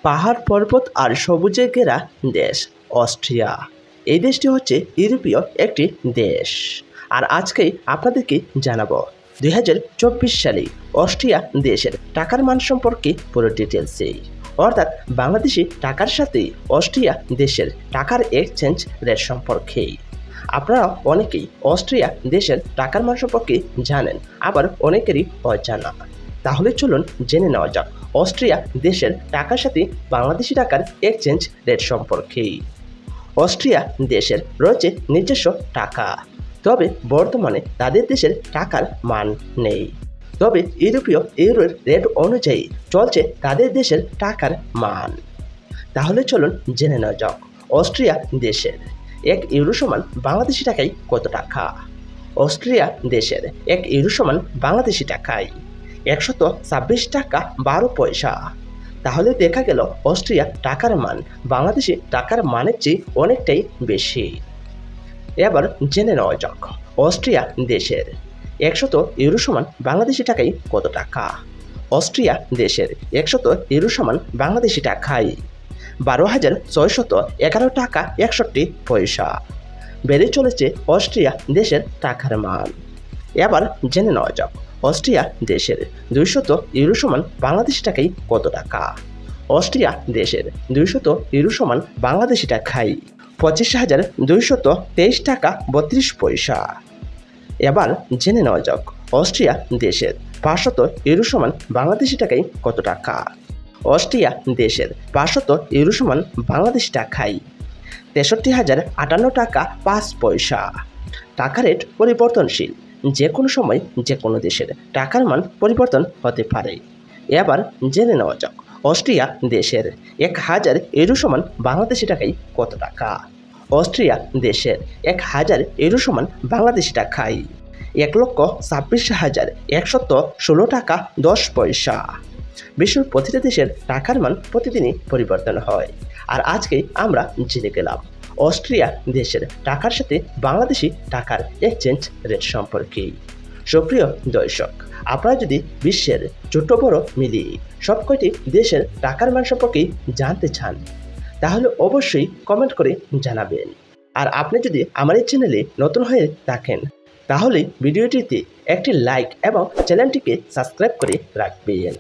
পাহাড় পর্বত আর সবুজে ঘেরা দেশ অস্ট্রিয়া। এই দেশটি হচ্ছে ইউরোপীয় একটি দেশ। আর আজকেই আপনাদেরকে জানাবো 2024 সালে অস্ট্রিয়া দেশের টাকার মান সম্পর্কে পুরো ডিটেলসে, অর্থাৎ বাংলাদেশি টাকার সাথে অস্ট্রিয়া দেশের টাকার এক্সচেঞ্জ রেট সম্পর্কে। আপনারা অনেকেই অস্ট্রিয়া দেশের টাকার মান সম্পর্কে জানেন, আবার অনেকেরই অজানা। তাহলে চলুন জেনে নেওয়া যাক অস্ট্রিয়া দেশের টাকার সাথে বাংলাদেশি টাকার এক্সচেঞ্জ রেট সম্পর্কে। অস্ট্রিয়া দেশের রয়েছে নিজস্ব টাকা, তবে বর্তমানে তাদের দেশের টাকার মান নেই। তবে ইউরোপীয় ইউরোর রেট অনুযায়ী চলছে তাদের দেশের টাকার মান। তাহলে চলুন জেনে নেওয়া যাক অস্ট্রিয়া দেশের 1 ইউরো সমান বাংলাদেশি টাকায় কত টাকা। অস্ট্রিয়া দেশের 1 ইউরো সমান বাংলাদেশি টাকায় 126 টাকা 12 পয়সা। তাহলে দেখা গেল অস্ট্রিয়া টাকার মান বাংলাদেশি টাকার মানের চেয়ে অনেকটাই বেশি। এবার জেনে নেওয়া যাক অস্ট্রিয়া দেশের 100 ইউরো সমান বাংলাদেশি টাকায় কত টাকা। অস্ট্রিয়া দেশের 100 ইউরো সমান বাংলাদেশি টাকায় 12,611 টাকা 61 পয়সা। বেড়ে চলেছে অস্ট্রিয়া দেশের টাকার মান। এবার জেনে নেওয়া যাক অস্ট্রিয়া দেশের 200 ইউরো সমান বাংলাদেশি টাকায় কত টাকা। অস্ট্রিয়া দেশের 200 ইউরো সমান বাংলাদেশি টাকায় 25,223 টাকা 32 পয়সা। এবার জেনে নেওয়া যাক অস্ট্রিয়া দেশের 500 ইউরো সমান বাংলাদেশি টাকায় কত টাকা। অস্ট্রিয়া দেশের 500 ইউরো সমান বাংলাদেশি টাকায় 63,058 টাকা 5 পয়সা। টাকা রেট পরিবর্তনশীল, যে কোনো সময় যে কোনো দেশের টাকার মান পরিবর্তন হতে পারে। এবার জেনে নেওয়া যাক অস্ট্রিয়া দেশের 1000 ইউরো সমান বাংলাদেশি টাকায় কত টাকা। অস্ট্রিয়া দেশের 1000 ইউরো সমান বাংলাদেশি টাকায় 1,26,116 টাকা 10 পয়সা। বিশ্বের প্রতিটা দেশের টাকার মান প্রতিদিনই পরিবর্তন হয়, আর আজকে আমরা জেনে গেলাম অস্ট্রিয়া দেশের টাকার সাথে বাংলাদেশি টাকার এক্সচেঞ্জ রেট সম্পর্কে। সুপ্রিয় দর্শক, আপনারা যদি বিশ্বের ছোট বড় মিলিয়ে সবকটি দেশের টাকার মান সম্পর্কে জানতে চান, তাহলে অবশ্যই কমেন্ট করে জানাবেন। আর আপনি যদি আমার এই চ্যানেলে নতুন হয়ে থাকেন, তাহলে ভিডিওটিতে একটি লাইক এবং চ্যানেলটিকে সাবস্ক্রাইব করে রাখবেন।